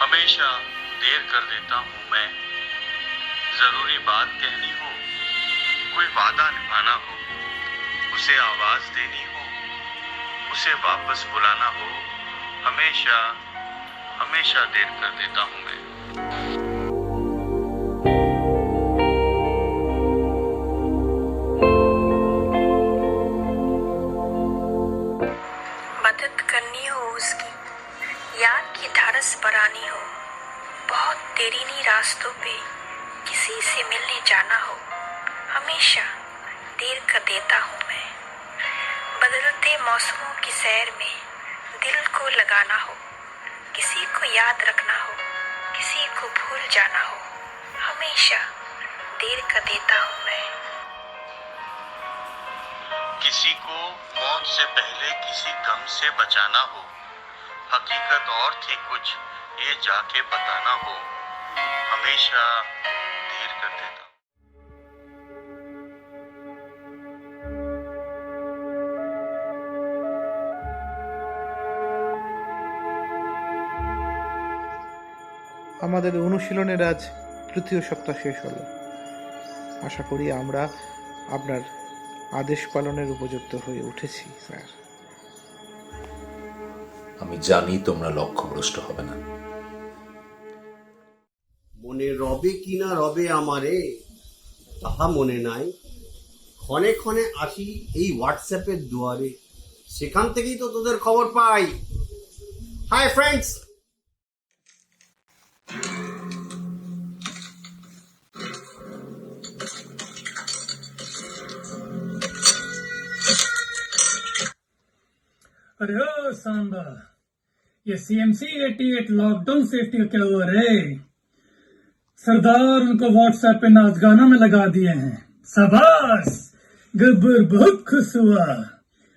हमेशा देर कर देता हूँ मैं, जरूरी बात कहनी हो, कोई वादा निभाना हो, उसे आवाज देनी हो, उसे वापस बुलाना हो, हमेशा हमेशा देर कर देता हूँ मैं। मदद करनी हो उसकी, याद की ढाढ़स बढ़ानी हो, बहुत तेरीनी रास्तों पे किसी से मिलने जाना हो, हमेशा देर कर देता हूँ मैं। बदलते मौसमों की सैर में दिल को लगाना हो, किसी को याद रखना हो, किसी को भूल जाना हो, हमेशा देर कर देता हूँ मैं। किसी को मौत से पहले किसी गम से बचाना हो, हकीकत और थी कुछ ये जाके बताना हो, हमेशा देर कर देता। আমাদের অনুশীলনের আজ তৃতীয় সপ্তাহ শেষ হলো। আশা করি আমরা আপনার আদেশ পালনের উপযুক্ত হয়ে উঠেছি স্যার। আমি জানি তোমরা লক্ষ্যভ্রষ্ট হবে না। মনে রবে কিনা রবে আমারে তাহা মনে নাই, ক্ষণে ক্ষণে আসি এই হোয়াটসঅ্যাপের দুয়ারে, সেখান থেকেই তো তোদের খবর পাই। হাই ফ্রেন্ডস, अरे ओ सांबा, ये CMC 88 लॉकडाउन सेफ्टी का क्या हुआ रे? सरदार उनको व्हाट्सएप पे नाच गाना में लगा दिए हैं। शाबाश, गब्बर बहुत खुश हुआ।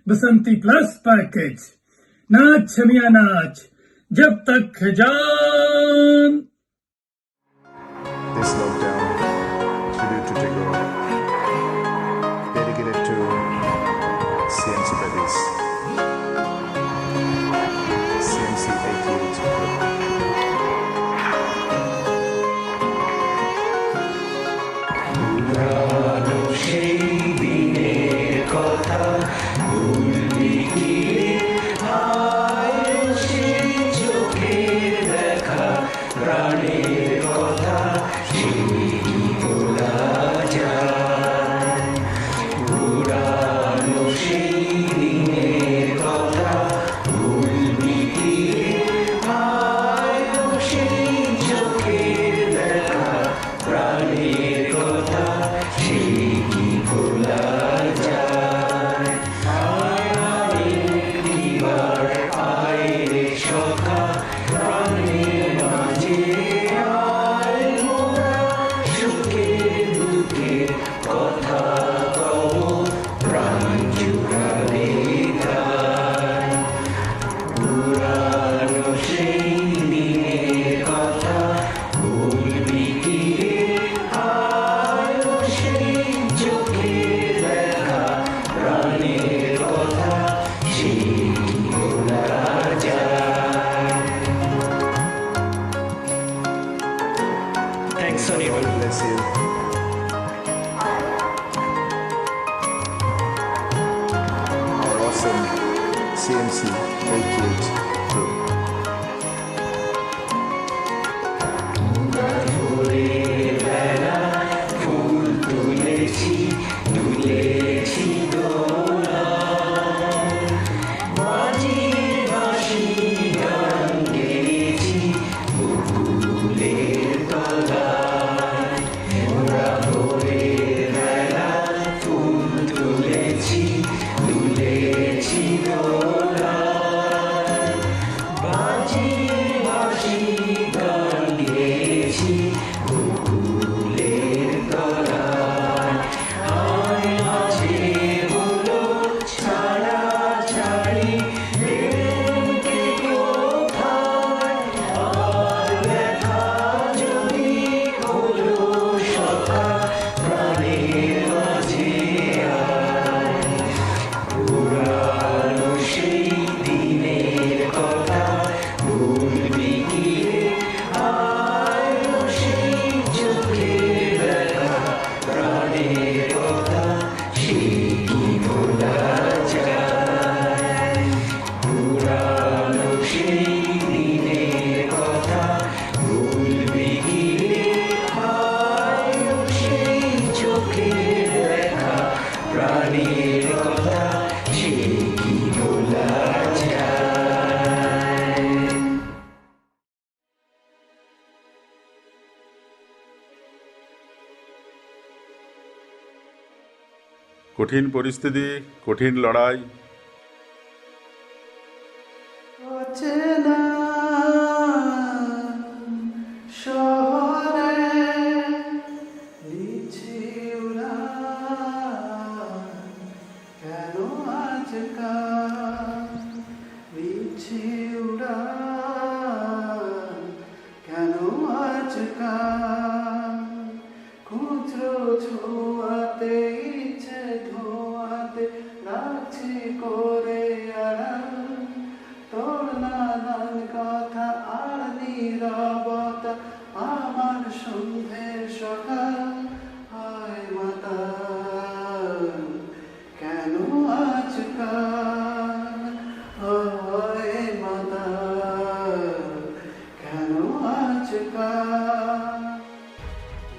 बसंती प्लस पैकेज, नाच छमिया नाच जब तक है जान। This lockdown tribute to Tagore, dedicated to CMC Badis, CMC 88 group. God bless you. Our awesome CMC 88 crew. কঠিন পরিস্থিতি, কঠিন লড়াই।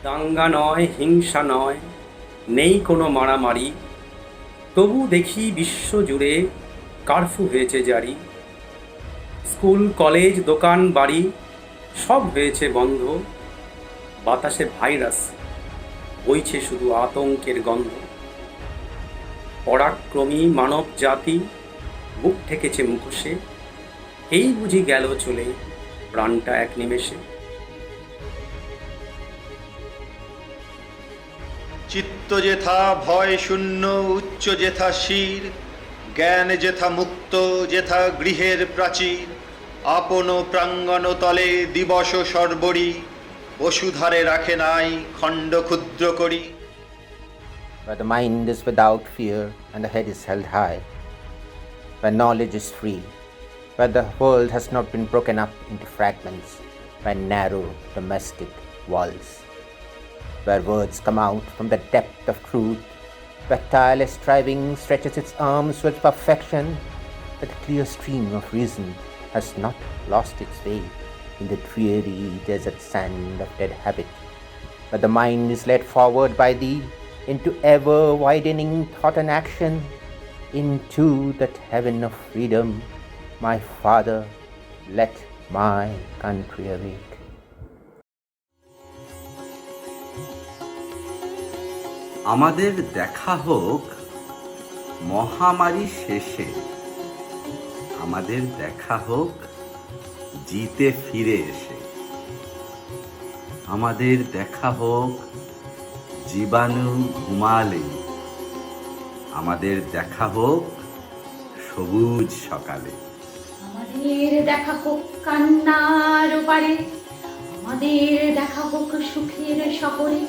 দাঙ্গা নয়, হিংসা নয়, নেই কোনো মারামারি, তবু দেখি বিশ্বজুড়ে কারফিউ হয়েছে জারি। স্কুল, কলেজ, দোকান, বাড়ি সব হয়েছে বন্ধ। বাতাসে ভাইরাস, বইছে শুধু আতঙ্কের গন্ধ। পরাক্রমী মানব জাতি বুক ঠেকেছে মুখোশে, এই বুঝি গেল চলে প্রাণটা এক নিমেষে। চিত্ত যেথা ভয় শূন্য, উচ্চ যেথা শির, জ্ঞান যেথা মুক্ত, যেথা গৃহের প্রাচীর। আপন প্রাঙ্গণ তলে দিবস সর্বরি, বসুধারে রাখে নাই খণ্ড ক্ষুদ্র করি। Where the mind is without fear and the head is held high, where knowledge is free, where the world has not been broken up into fragments by narrow domestic walls, where words come out from the depth of truth, where tireless striving stretches its arms with perfection, where the clear stream of reason has not lost its way in the dreary desert sand of dead habit, where the mind is led forward by thee into ever-widening thought and action, into that heaven of freedom, my Father, let my country awake. আমাদের দেখা হোক মহামারী শেষে, আমাদের দেখা হোক জিতে ফিরে এসে, আমাদের দেখা হোক জীবাণু ঘুমালে, আমাদের দেখা হোক সবুজ সকালে। আমাদের দেখা হোক কান্নার পারে, আমাদের দেখা হোক সুখের শহরে,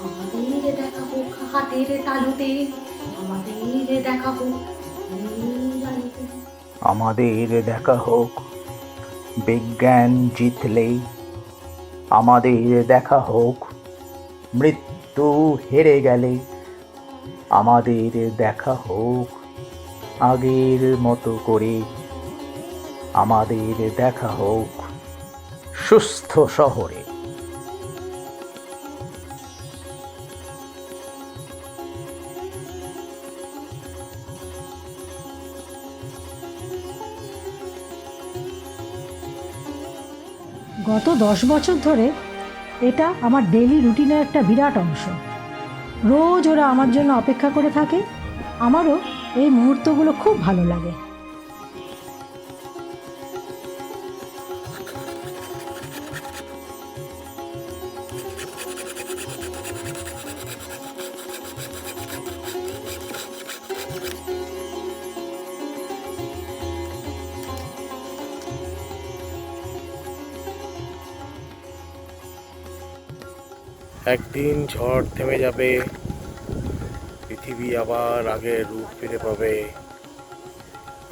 আমাদের দেখা হোক হাতের তালুতে, আমাদের দেখা হোক আলোতে। আমাদের দেখা হোক বিজ্ঞান জিতলে, আমাদের দেখা হোক মৃত্যু হেরে গেলে, আমাদের দেখা হোক আগের মতো করে, আমাদের দেখা হোক সুস্থ শহরে। গত 10 বছর ধরে এটা আমার ডেইলি রুটিনের একটা বিরাট অংশ। রোজ ওরা আমার জন্য অপেক্ষা করে থাকে, আমারও এই মুহূর্তগুলো খুব ভালো লাগে। একদিন ঝড় থেমে যাবে, পৃথিবী আবার আগের রূপ ফিরে পাবে,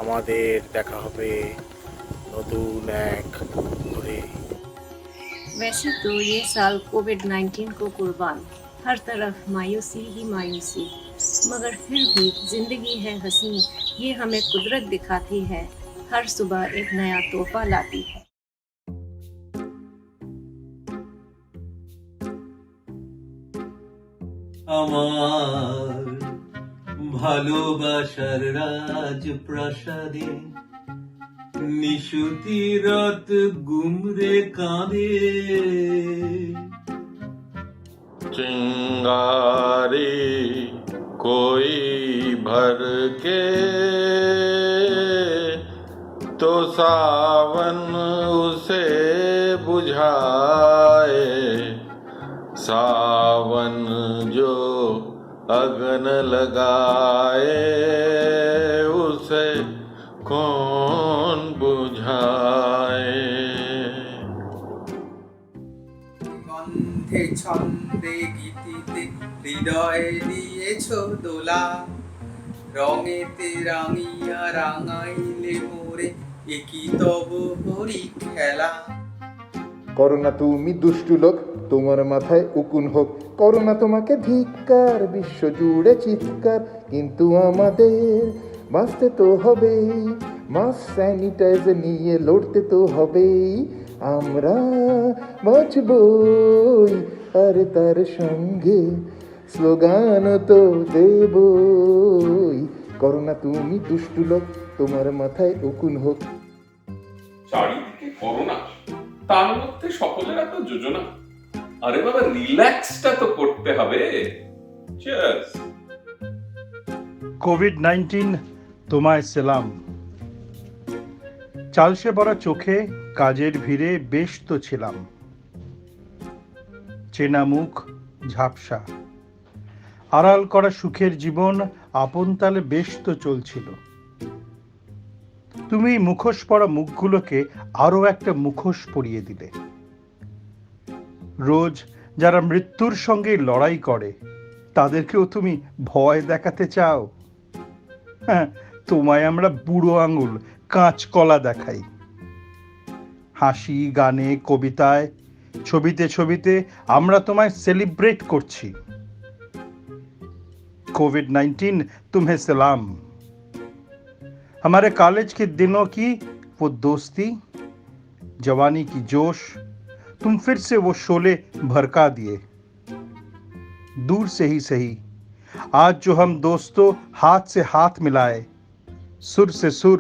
আমাদের দেখা হবে নতুন এক ঘরে। वैसे तो ये साल कोविड-19 को कुर्बान, हर तरफ मायूसी ही मायूसी, मगर फिर भी जिंदगी है हंसी, ये हमें कुदरत दिखाती है, हर सुबह एक नया तोहफा लाती है। আমার ভালোবাসার রাজপ্রাসাদে নিশুতি রাত গুমরে কাঁদে, চিঙ্গারে कोई भर के तो सावन उसे बुझाए, सावन जो अगन लगाए उसे कौन बुझाए। গন্ধে ছন্দে গীতিতে হৃদয়ে দিয়েছ দোলা, রঙেতে রাঙিয়া রাঙাইলে মোরে একই তব হরি খেলা। করোনা তুমি দুষ্টু লোক, তোমার মাথায় উকুন হোক, করোনা তোমাকে ধিক্কার, বিশ্ব জুড়ে চিৎকার। কিন্তু আমাদের বাঁচতে তো হবেই, মাস্ক স্যানিটাইজার নিয়ে লড়তে তো হবেই। আমরা বাঁচবই আর তার সঙ্গে স্লোগান তো দেবই। করোনা তুমি দুষ্টু লোক, তোমার মাথায় উকুন হোক। চারিদিকে করোনা, তার মধ্যে সকলের এত যোজনা। আরে বাবা, রিল্যাক্সটা তো করতে হবে। চিয়ার্স। কোভিড-19 তোমায় সেলাম। চালসে ভরা চোখে কাজের ভিড়ে বেশ তো ছিলাম, চেনা মুখ ঝাপসা, আড়াল করা সুখের জীবন আপন তালে বেশ তো চলছিল। তুমি মুখোশ পরা মুখগুলোকে আরো একটা মুখোশ পরিয়ে দিলে। রোজ যারা মৃত্যুর সঙ্গে লড়াই করে তাদেরকেও তুমি ভয় দেখাতে চাও। হ্যাঁ, তোমায় আমরা বুড়ো আঙুল কাঁচকলা দেখাই। হাসি, গানে, কবিতায়, ছবিতে ছবিতে আমরা তোমায় সেলিব্রেট করছি। कोविड-19 तुम्हें सलाम। हमारे कॉलेज के दिनों की वो दोस्ती, जवानी की जोश, तुम फिर से वो शोले भड़का दिए। दूर से ही सही, आज जो हम दोस्तों हाथ से हाथ मिलाए, सुर से सुर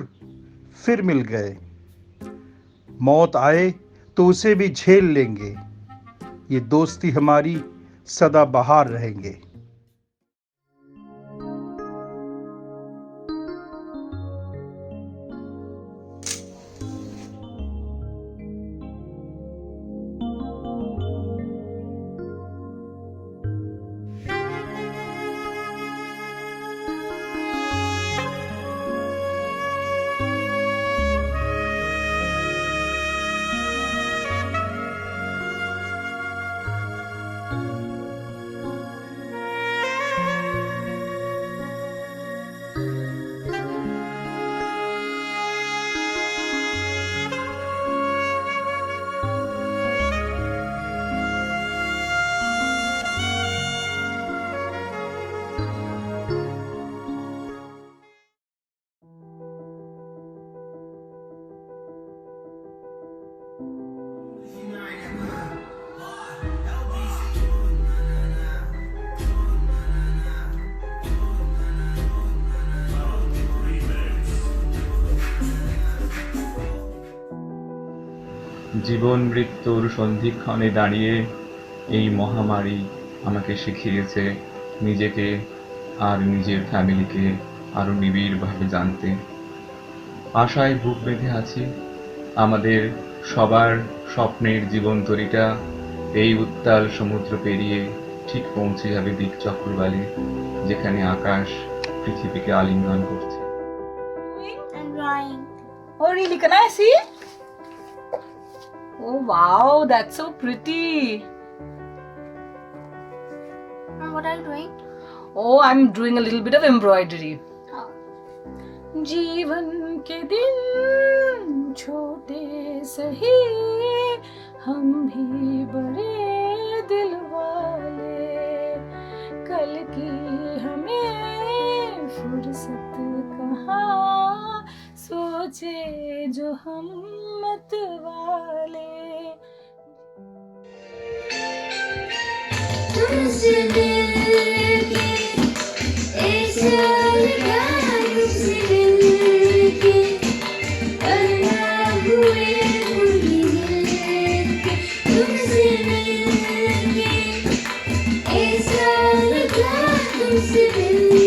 फिर मिल गए। मौत आए तो उसे भी झेल लेंगे, ये दोस्ती हमारी सदा बहार रहेंगे। জীবন মৃত্যুর সন্ধিক্ষণে দাঁড়িয়ে এই মহামারী আমাকে শিখিয়েছে নিজেকে আর নিজের ফ্যামিলিকে আরো নিবিড়ভাবে জানতে। আশায় বুক বেঁধে আছি আমাদের সবার স্বপ্নের জীবন তরীটা এই উত্তাল সমুদ্র পেরিয়ে ঠিক পৌঁছে যাবে দিক চক্রবালে, যেখানে আকাশ পৃথিবীকে আলিঙ্গন করছে। Oh really? Can I see? Oh wow, that's so pretty. And what are you doing? Oh, I'm doing a little bit of embroidery. Oh. जीवन के दिन छोटे सही, हम भी बड़े दिल वाले, कल की हमें फुर्सत कहाँ, सोचे जो हम मत वाले। तुमसे मिलके ऐसा लगा, तुमसे मिलके वरना हुए पूरी मिलके, तुमसे मिलके ऐसा लगा, तुमसे मिलके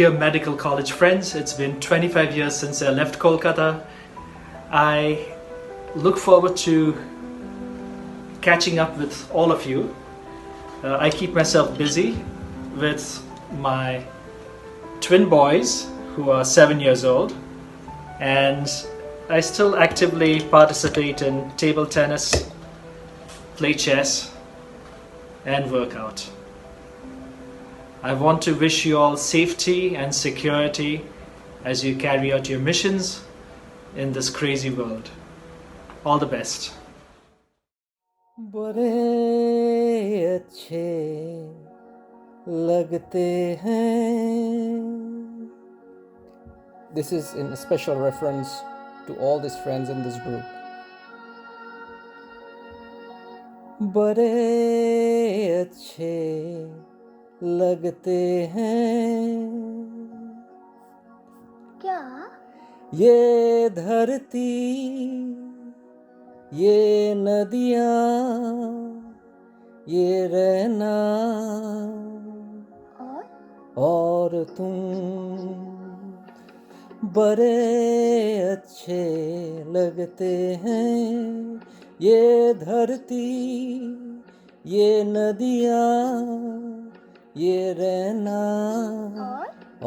dear medical college friends, it's been 25 years since I left Kolkata. I look forward to catching up with all of you. I keep myself busy with my twin boys who are 7 years old, and I still actively participate in table tennis, play chess, and work out. I want to wish you all safety and security as you carry out your missions in this crazy world. All the best. बड़े अच्छे लगते हैं. This is in special reference to all these friends in this group. बड़े अच्छे लगते हैं क्या? ये धरती, ये नदियाँ, ये रहना और तुम बड़े अच्छे लगते हैं. ये धरती, ये नदियाँ, ये रहना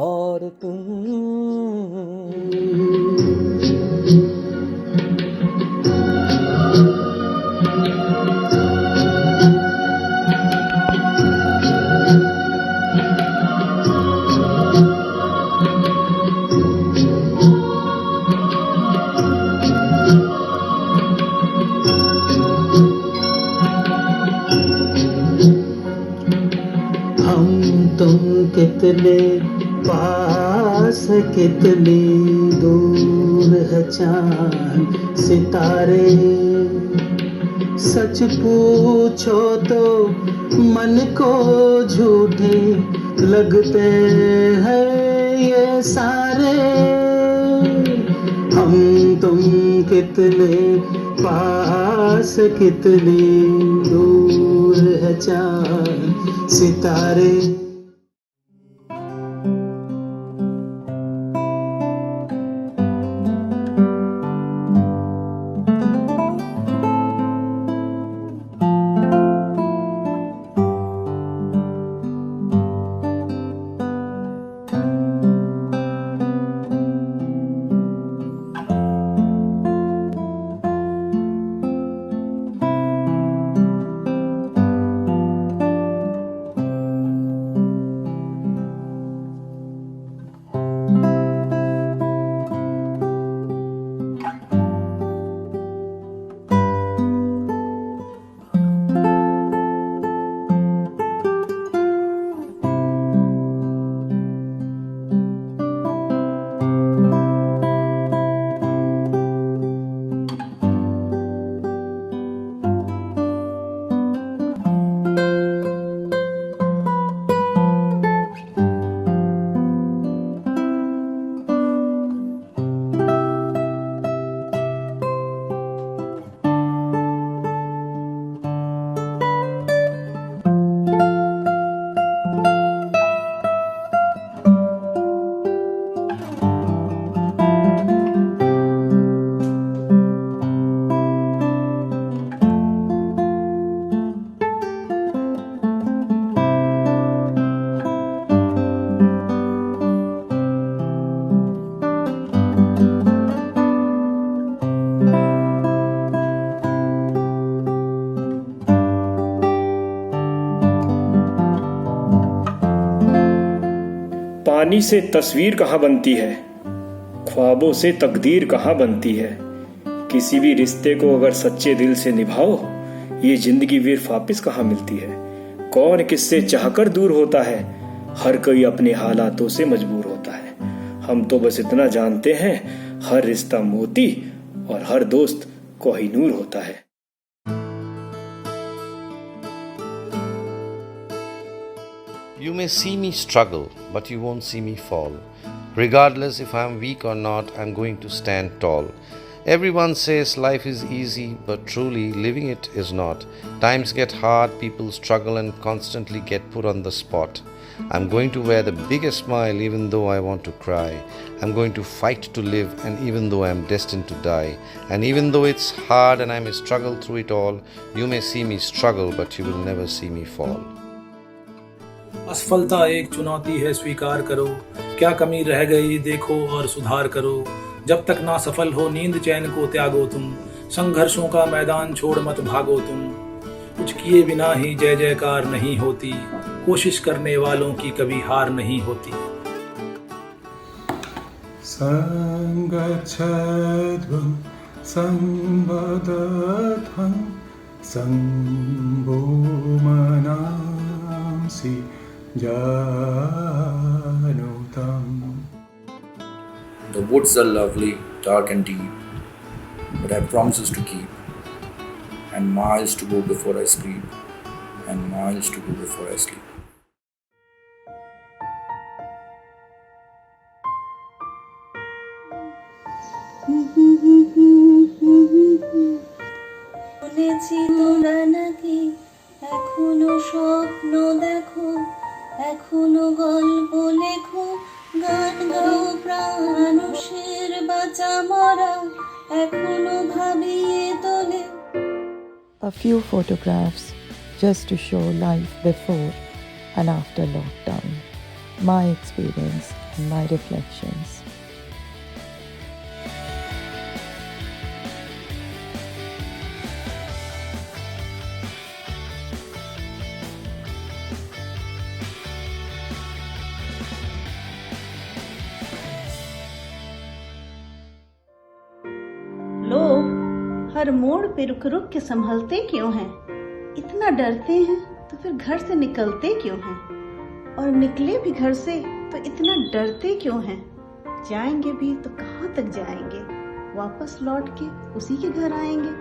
और तुम. तुम कितने पास कितनी दूर है चांद सितारे. सच पूछो तो मन को झूठे लगते हैं ये सारे. हम तुम कितने पास कितनी दूर है चांद सितारे. पानी से तस्वीर कहाँ बनती है, ख्वाबों से तकदीर कहाँ बनती है. किसी भी रिश्ते को अगर सच्चे दिल से निभाओ, ये जिंदगी फिर वापिस कहाँ मिलती है. कौन किससे चाहकर दूर होता है, हर कोई अपने हालातों से मजबूर होता है. हम तो बस इतना जानते हैं, हर रिश्ता मोती और हर दोस्त कोहिनूर होता है. You may see me struggle, but you won't see me fall. Regardless if I am weak or not, I am going to stand tall. Everyone says life is easy, but truly living it is not. Times get hard, people struggle and constantly get put on the spot. I'm going to wear the biggest smile even though I want to cry. I'm going to fight to live, and even though I'm destined to die. And even though it's hard and I may struggle through it all, you may see me struggle, but you will never see me fall. असफलता एक चुनौती है, स्वीकार करो, क्या कमी रह गई देखो और सुधार करो। जब तक ना सफल हो नींद चैन को त्यागो तुम, संघर्षों का मैदान छोड़ मत भागो तुम। कुछ किए बिना ही जय जयकार नहीं होती, कोशिश करने वालों की कभी हार नहीं होती। संगच्छध्वं संवदध्वं संभूमनांसि जानुतं। The woods are lovely, dark and deep, but I have promises to keep, and miles to go before I sleep, and miles to go before I sleep. শুনেছি তোমরা নাকি এখনো স্বপ্ন দেখো, এখনো গল্প লেখো, গান গাও প্রাণের বাঁচা মরা এখনো ভাবিয়ে তোলে। A few photographs just to show life before and after lockdown, my experience and my reflections. लोग हर मोड़ पे रुक रुक के संभलते क्यों हैं? इतना डरते हैं तो फिर घर से निकलते क्यों हैं? और निकले भी घर से तो इतना डरते क्यों हैं? जाएंगे भी तो कहाँ तक जाएंगे? वापस लौट के उसी के घर आएंगे।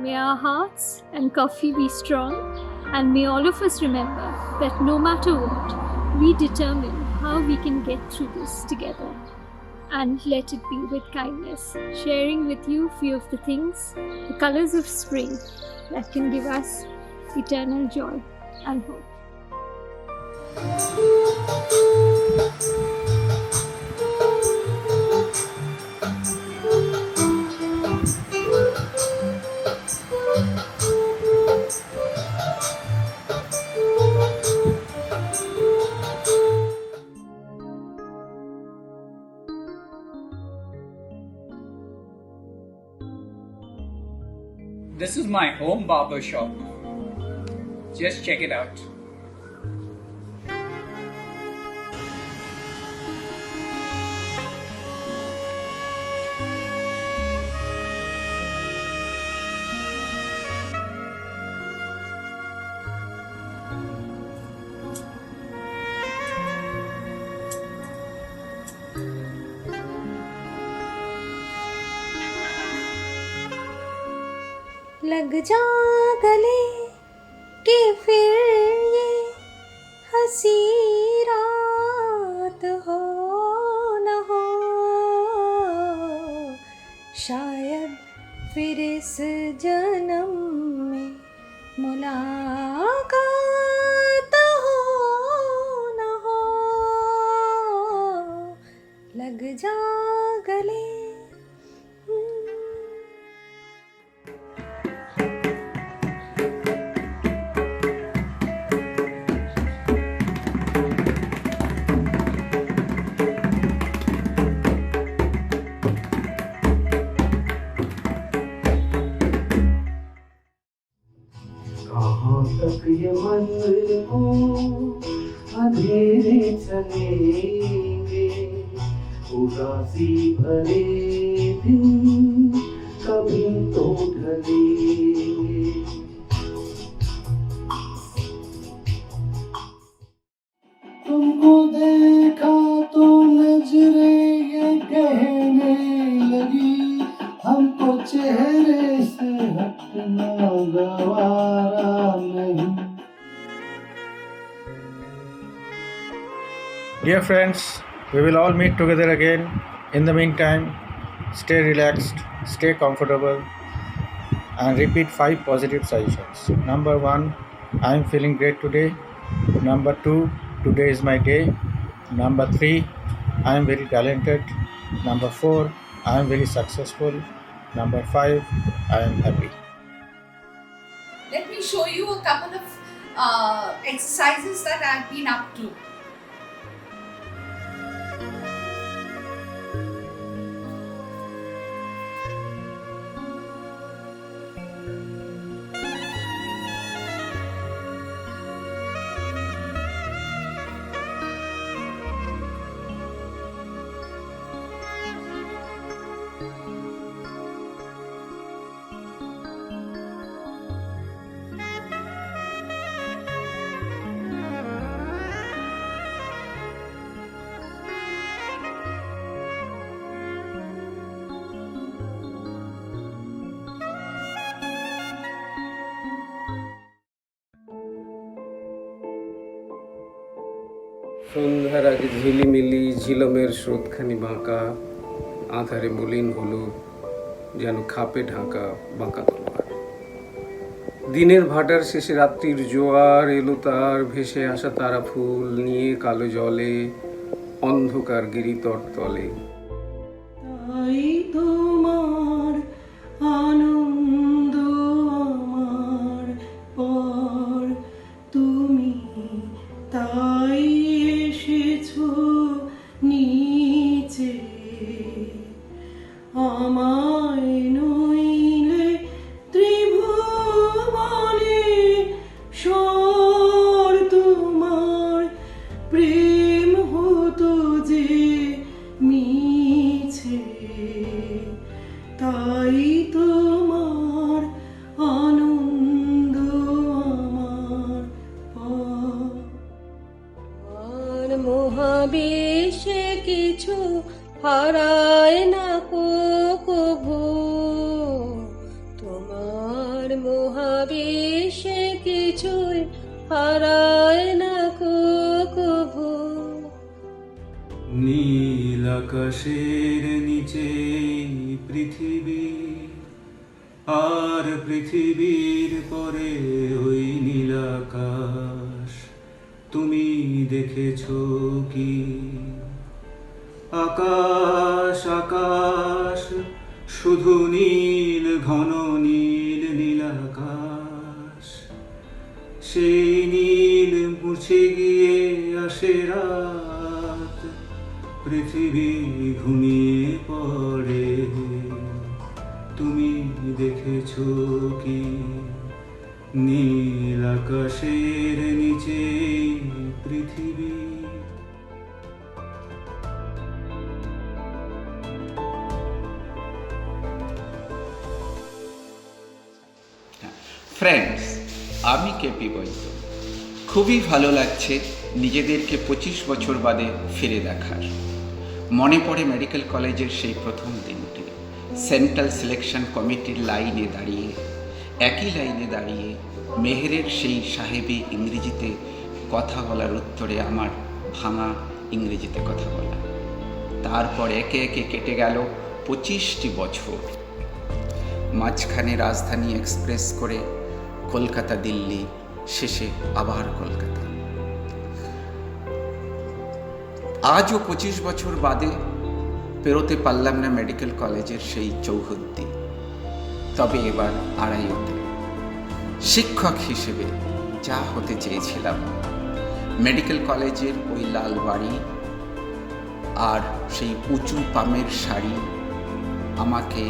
May our hearts and coffee be strong, and may all of us remember that no matter what, we determine how we can get through this together. And let it be with kindness, sharing with you few of the things, the colors of spring that can give us eternal joy and hope. This is my home barber shop. Just check it out. लग जा गले कि फिर ये हंसी रात हो न हो, शायद फिर इस जन्म में मुलाकात हो न हो। लग जा गले। तक ये मंजिल को अंधेरे चलेंगे, उदासी भरे दिन कभी तो ढलेंगे। तुमको देखा तो नजरें ये कहने लगी, हमको चेहरे से हटना गवारा नहीं। Dear friends, we will all meet together again. In the meantime, stay relaxed, stay comfortable, and repeat 5 positive suggestions. Number 1, I am feeling great today. Number 2, today is my day. Number 3, I am very talented. Number 4, I am very successful. Number 5, I am happy. Let me show you a couple of exercises that I've been up to. সন্ধ্যার আগে ঝিলিমিলি ঝিলমের স্রোতখানি বাঁকা, আধারে মলিন হলো যেন খাপে ঢাকা বাঁকা তলোয়ার। দিনের ভাটার শেষে রাত্রির জোয়ার এলো তার, ভেসে আসা তারা ফুল নিয়ে কালো জলে অন্ধকার গিরিতর তলে। তাই তোমার আনন্দ আমার পর, তুমি তাই এসেছো নিচে, আমায় নইলে ত্রিভুবনে স্বর তোমার প্রেম হতো যে মিছে, তাই তোমার আনন্দ আমার পর। আর মহাবেশে কিছু হারায় না কভু, তোমার মহাবেশে কিছুই হারায় না কভু। নীল আকাশের নিচে পৃথিবী, আর পৃথিবীর পরে ওই নীল আকাশ, তুমি দেখেছো কি? আকাশ আকাশ শুধু নীল, ঘন নীল নীল আকাশ, সেই নীল মুছে গিয়ে আসে রাত, পৃথিবী ঘুমিয়ে পড়ে, তুমি দেখেছো কি? নীল আকাশের নিচে পৃথিবী। ফ্রেন্ডস, আমি কেপি বৈদ্য। খুবই ভালো লাগছে নিজেদেরকে 25 বছর বাদে ফিরে দেখার। মনে পড়ে মেডিকেল কলেজের সেই প্রথম দিনটি, সেন্ট্রাল সিলেকশন কমিটির লাইনে দাঁড়িয়ে, একই লাইনে দাঁড়িয়ে মেহেরের সেই সাহেবী ইংরেজিতে কথা বলার উত্তরে আমার ভাঙা ইংরেজিতে কথা বলা। তারপর একে একে কেটে গেল 25টি বছর। মাঝখানে রাজধানী এক্সপ্রেস করে কলকাতা দিল্লি, শেষে আবার কলকাতা। আজও 25 বছর বাদে পেরোতে পারলাম না মেডিকেল কলেজের সেই চৌহদ্দি। তবে এবার আড়াইতে শিক্ষক হিসেবে যা হতে চেয়েছিলাম, মেডিকেল কলেজের ওই লাল বাড়ি আর সেই উঁচু পামের শাড়ি আমাকে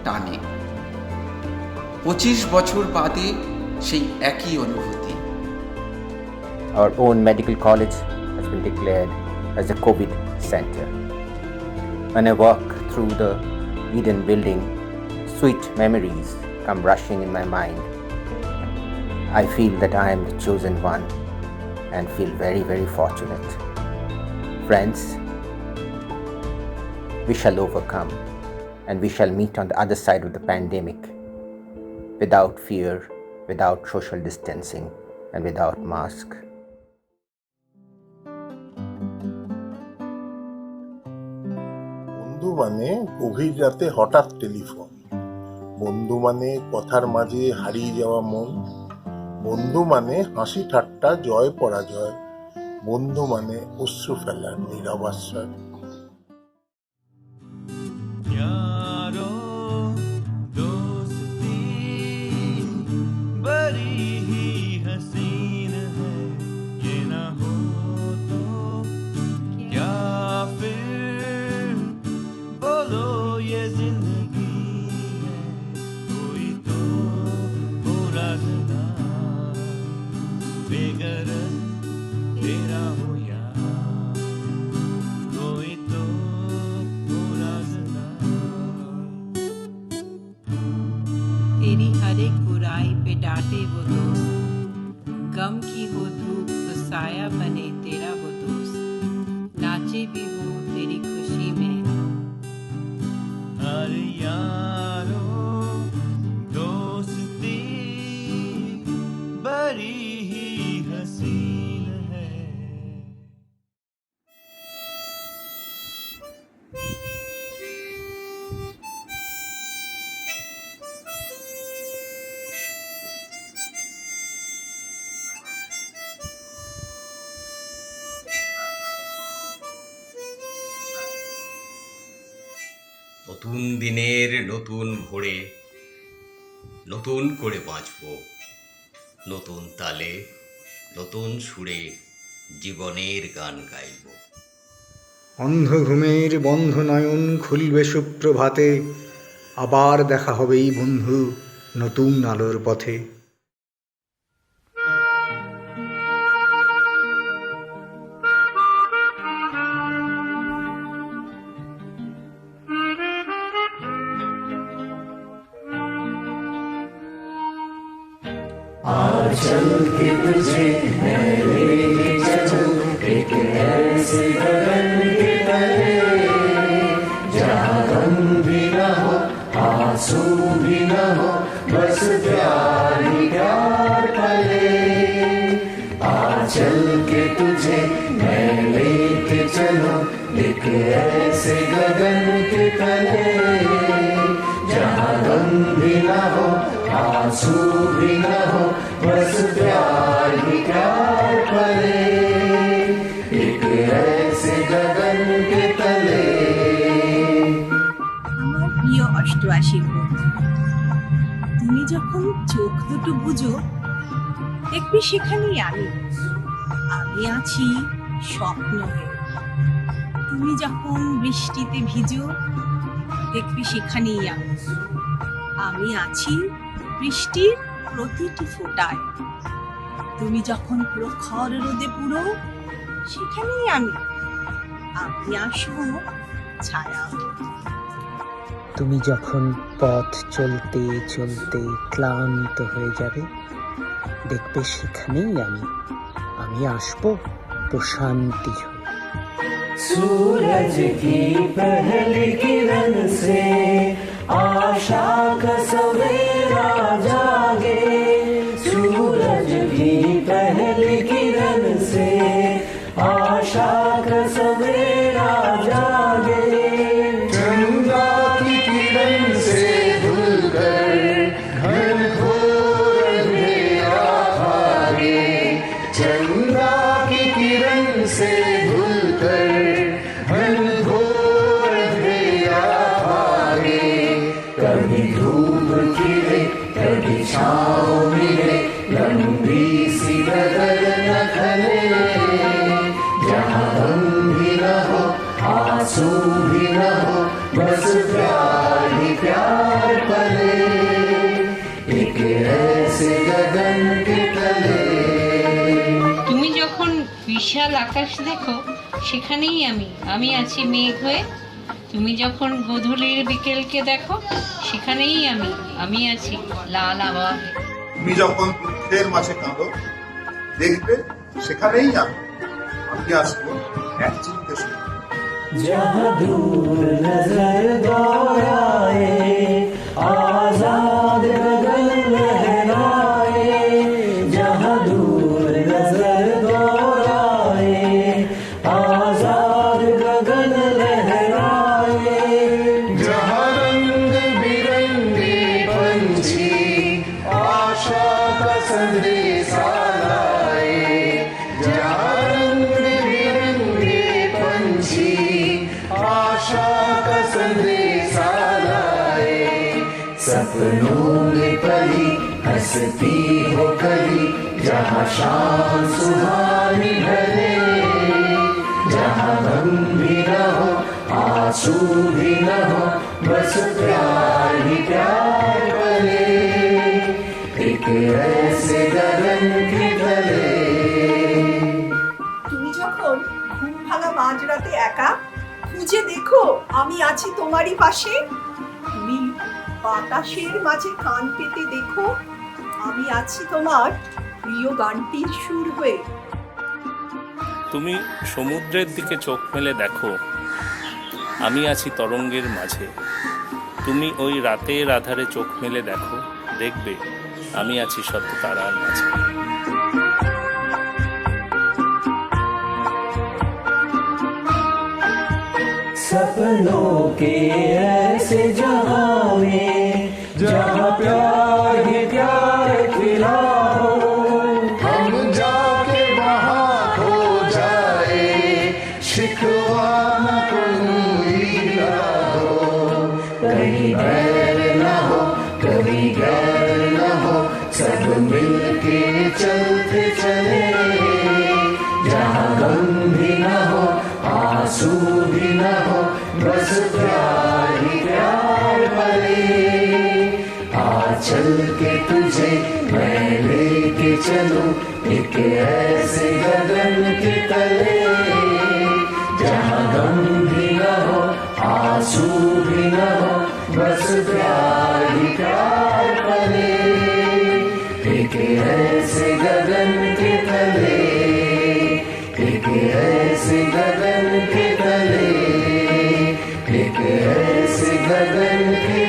টানে। 25 বছর বাদে সেই একই অনুভূতি। Our own medical college has been declared as a COVID center. When I walk through the Eden building, sweet memories come rushing in my mind. I feel that I am the chosen one and feel very, very fortunate. Friends, we shall overcome and we shall meet on the other side of the pandemic without fear, without social distancing and without mask. বন্ধু মানে গভীর রাতে হঠাৎ telephone, বন্ধু মানে কথার মাঝে হারিয়ে যাওয়া মন, বন্ধু মানে হাসি ঠাট্টা জয় পরাজয়, বন্ধু মানে অশ্রু ফেলার নীরব আশ্রয়। तेरी हर एक बुराई पे डांटे वो दोस्त, गम की हो धूप तो साया बने तेरा वो दोस्त, नाचे भी हो तेरी खुशी में। अरे यारो दोस्ती बड़ी ही हसीन है। নতুন দিনের নতুন ভোরে নতুন করে বাঁচব, নতুন তালে নতুন সুরে জীবনের গান গাইব। অন্ধ ঘুমের বন্ধ নয়ন খুলবে সুপ্রভাতে, আবার দেখা হবেই বন্ধু নতুন আলোর পথে। चल के तुझे मैं लेके चलूं एक ऐसे गगन के तले, जहाँ गम भी न हो आंसू भी न हो, बस प्यार ही प्यार पले। आ चल के तुझे मैं लेके चलूं एक ऐसे गगन के तले, जहाँ गम भी न हो आंसू भी न हो, बस प्यार ही प्यार पले, एक ऐसे गगन के तले। আমার প্রিয় অষ্টআশী বন্ধু, তুমি যখন চোখ দুটো বুঝো দেখবি সেখানেই আমি আছি স্বপ্ন হয়ে। তুমি যখন বৃষ্টিতে ভিজো দেখবি সেখানেই আমি আছি বৃষ্টির প্রতিটি ফোঁটায়। তুমি যখন প্রখর রোদে পুরো সেখানেই আমি আসবো ছায়া। তুমি যখন পথ চলতে চলতে ক্লান্ত হয়ে যাবে দেখবে সেখানেই আমি আসবো প্রশান্তি হয়ে। सूरज की पहली किरण से आशा का सवेरा जागे, सूरज की पहली किरण से आशा का सवेरा जागे, चंदा की किरण से धुलकर घन घोर अंधेरा भागे, चंदा की किरण से धुलकर घन घोर अंधेरा भागे, कभी धूप खिले कभी छाँव मिले, लंबी सी डगर न खले, जहाँ गम भी न हो आंसू भी न हो, बस प्यार ही प्यार पले, एक ऐसे गगन के तले। তুমি যখন বিশাল আকাশ দেখো সেখানেই আমি আছি মেঘ হয়ে। তুমি যখন গোধূলির বিকেলকে দেখো সেখানেই আমি আছি লাল আবহাওয়া। তুমি যখন দুঃখের মাঝে কাঁদো দেখবে সেখানেই আমি আসবো এক চিনতে শুনে। जहाँ दूर नजर दौड़ाए आजाद गगन लहराए, जहाँ दूर नजर दौड़ाए आजाद गगन लहराए, जहाँ रंग बिरंगे पंछी आशा का संदेश आशा का संदेशा लाए। सपनों में पली हंसती हो कली, जहाँ शाम सुहानी ढले, जहाँ गम भी न हो आंसू भी न हो, बस प्यार ही प्यार पले, एक ऐसे गगन के तले। তুমি যখন ঘুম ভাঙা মাঝরাতে একা, খুঁজে দেখো আমি আছি তোমারই পাশে। তুমি বাতাসের মাঝে কান পেতে দেখো, আমি আছি তোমার প্রিয় গানটির সুর হয়ে। তুমি সমুদ্রের দিকে চোখ মেলে দেখো, আমি আছি তরঙ্গের মাঝে। তুমি ওই রাতের আধারে চোখ মেলে দেখো, দেখবে আমি আছি শত তারার মাঝে। सपनों के ऐसे जहां में, जहां प्यार ही प्यार खिला हो, हम जाके वहां खो जाए, शिकवा न कोई हो, कहीं बैर न हो कभी गैर न हो, सब मिलके चलते चले, जहां गम भी न हो आंसू भी न हो, बस प्यार ही प्यार पले। आ चल के तुझे मैं लेके चलूं एक ऐसे गगन के तले, जहाँ गम भी न हो आंसू भी न हो, बस प्यार ही प्यार पले, एक ऐसे गगन के तले, एक ऐसे गगन के तले, एक ऐसे गगन के